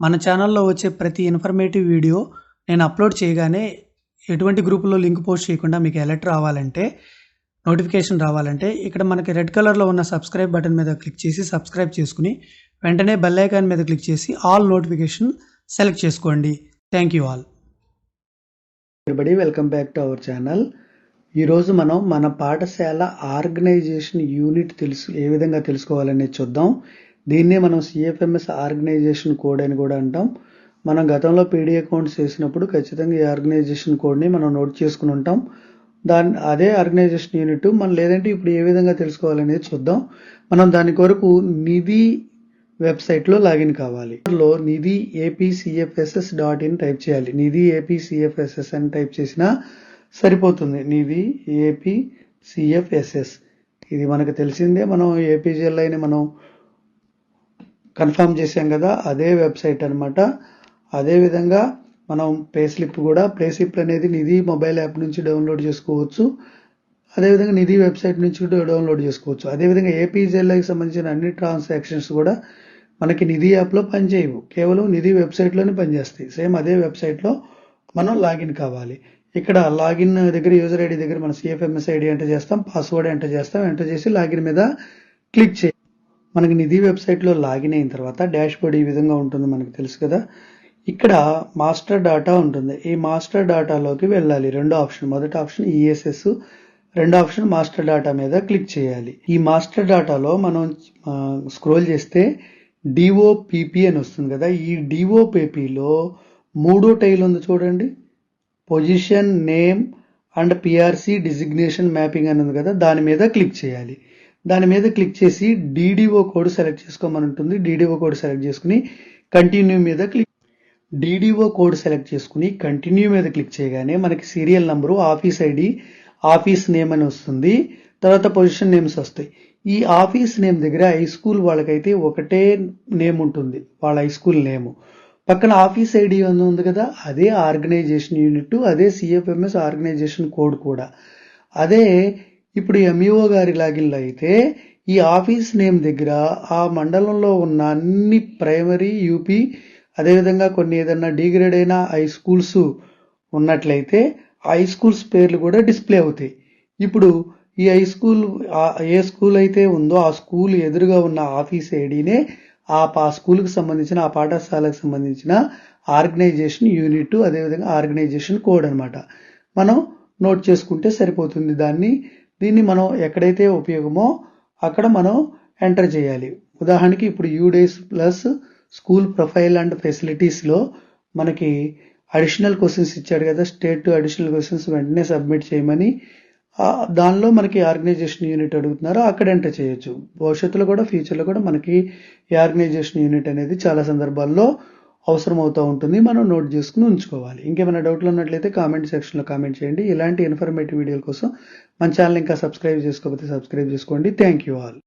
మన ఛానల్లో వచ్చే ప్రతి ఇన్ఫర్మేటివ్ వీడియో నేను అప్లోడ్ చేయగానే ఎటువంటి గ్రూపులో లింక్ పోస్ట్ చేయకుండా మీకు అలర్ట్ రావాలంటే, నోటిఫికేషన్ రావాలంటే ఇక్కడ మనకి రెడ్ కలర్లో ఉన్న సబ్స్క్రైబ్ బటన్ మీద క్లిక్ చేసి సబ్స్క్రైబ్ చేసుకుని వెంటనే బెల్ ఐకాన్ మీద క్లిక్ చేసి ఆల్ నోటిఫికేషన్ సెలెక్ట్ చేసుకోండి. Thank you all. Everybody, welcome back to our channel. ఈరోజు మనం మన పాఠశాల ఆర్గనైజేషన్ యూనిట్ ఏ విధంగా తెలుసుకోవాలనేది చూద్దాం. దీన్నే మనం సిఎఫ్ఎంఎస్ ఆర్గనైజేషన్ కోడ్ అని కూడా అంటాం. మనం గతంలో పీడీ అకౌంట్స్ చేసినప్పుడు ఖచ్చితంగా ఈ ఆర్గనైజేషన్ కోడ్ని మనం నోట్ చేసుకుని ఉంటాం. అదే ఆర్గనైజేషన్ యూనిట్ మనం లేదంటే ఇప్పుడు ఏ విధంగా తెలుసుకోవాలనేది చూద్దాం. మనం దాని కొరకు నిధి వెబ్సైట్లో లాగిన్ కావాలి. నిధి apcfss.in టైప్ చేయాలి. నిధి apcfss అని టైప్ చేసినా సరిపోతుంది. నిధి apcfss ఇది మనకు తెలిసిందే. మనం ఏపీజీఎల్ఐని మనం కన్ఫర్మ్ చేసాం కదా, అదే వెబ్సైట్ అనమాట. అదేవిధంగా మనం పే స్లిప్ అనేది నిధి మొబైల్ యాప్ నుంచి డౌన్లోడ్ చేసుకోవచ్చు. అదేవిధంగా నిధి వెబ్సైట్ నుంచి కూడా డౌన్లోడ్ చేసుకోవచ్చు. అదేవిధంగా ఏపీజీఎల్ఐకి సంబంధించిన అన్ని ట్రాన్సాక్షన్స్ కూడా మనకి నిధి యాప్లో పనిచేయవు, కేవలం నిధి వెబ్సైట్లోనే పనిచేస్తాయి. సేమ్ అదే వెబ్సైట్లో మనం లాగిన్ కావాలి. ఇక్కడ లాగిన్ దగ్గర యూజర్ ఐడి దగ్గర మన సిఎఫ్ఎంఎస్ ఐడి ఎంటర్ చేస్తాం, పాస్వర్డ్ ఎంటర్ చేస్తాం. ఎంటర్ చేసి లాగిన్ మీద క్లిక్ చేయాలి. మనకి నిధి వెబ్సైట్లో లాగిన్ అయిన తర్వాత డాష్ బోర్డ్ ఈ విధంగా ఉంటుంది, మనకు తెలుసు కదా. ఇక్కడ మాస్టర్ డాటా ఉంటుంది. ఈ మాస్టర్ డాటాలోకి వెళ్ళాలి. రెండో ఆప్షన్, మొదటి ఆప్షన్ ఈఎస్ఎస్, రెండో ఆప్షన్ మాస్టర్ డాటా మీద క్లిక్ చేయాలి. ఈ మాస్టర్ డాటాలో మనం స్క్రోల్ చేస్తే డిఓపిపి అని వస్తుంది కదా. ఈ డిఓపిపిలో మూడో టైల్ ఉంది చూడండి, position, name and PRC designation mapping అని ఉంది కదా, దాని మీద క్లిక్ చేయాలి. దాని మీద క్లిక్ చేసి డిడిఓ కోడ్ సెలెక్ట్ చేసుకోమని ఉంటుంది. డిడిఓ కోడ్ సెలెక్ట్ చేసుకుని కంటిన్యూ మీద డిడిఓ కోడ్ సెలెక్ట్ చేసుకుని కంటిన్యూ మీద క్లిక్ చేయగానే మనకి serial number, office ID, office name అని వస్తుంది. తర్వాత పొజిషన్ నేమ్స్ వస్తాయి. ఈ ఆఫీస్ నేమ్ దగ్గర హై స్కూల్ వాళ్ళకైతే ఒకటే నేమ్ ఉంటుంది, వాళ్ళ హై స్కూల్ నేమ్. పక్కన ఆఫీస్ ఐడి ఉంది కదా, అదే ఆర్గనైజేషన్ యూనిట్, అదే సిఎఫ్ఎంఎస్ ఆర్గనైజేషన్ కోడ్ కూడా అదే. ఇప్పుడు ఎంఈఓ గారి లాగిన్లో అయితే ఈ ఆఫీస్ నేమ్ దగ్గర ఆ మండలంలో ఉన్న అన్ని ప్రైమరీ, యూపీ, అదేవిధంగా కొన్ని ఏదన్నా డిగ్రేడ్ అయిన హై స్కూల్స్ ఉన్నట్లయితే హై స్కూల్స్ పేర్లు కూడా డిస్ప్లే అవుతాయి. ఇప్పుడు ఈ హై స్కూల్ ఏ స్కూల్ అయితే ఉందో ఆ స్కూల్ ఎదురుగా ఉన్న ఆఫీస్ ఐడినే ఆ స్కూల్కి సంబంధించిన, ఆ పాఠశాలకు సంబంధించిన ఆర్గనైజేషన్ యూనిట్, అదేవిధంగా ఆర్గనైజేషన్ కోడ్ అనమాట. మనం నోట్ చేసుకుంటే సరిపోతుంది. దీన్ని మనం ఎక్కడైతే ఉపయోగమో అక్కడ మనం ఎంటర్ చేయాలి. ఉదాహరణకి ఇప్పుడు UDISE plus school profile and ఫెసిలిటీస్లో మనకి అడిషనల్ క్వశ్చన్స్ ఇచ్చాడు కదా, స్టేట్ అడిషనల్ క్వశ్చన్స్ వెంటనే సబ్మిట్ చేయమని. దానిలో మనకి ఆర్గనైజేషన్ యూనిట్ అడుగుతున్నారు, అక్కడ ఎంటర్ చేయొచ్చు. భవిష్యత్తులో కూడా, ఫ్యూచర్లో కూడా మనకి ఈ ఆర్గనైజేషన్ యూనిట్ అనేది చాలా సందర్భాల్లో అవసరం అవుతూ ఉంటుంది. మనం నోట్ చేసుకుని ఉంచుకోవాలి. ఇంకేమైనా డౌట్లు ఉన్నట్లయితే కామెంట్ సెక్షన్లో కామెంట్ చేయండి. ఇలాంటి ఇన్ఫర్మేటివ్ వీడియోల కోసం మన ఛానల్ ఇంకా సబ్స్క్రైబ్ చేసుకోకపోతే సబ్స్క్రైబ్ చేసుకోండి. Thank you all.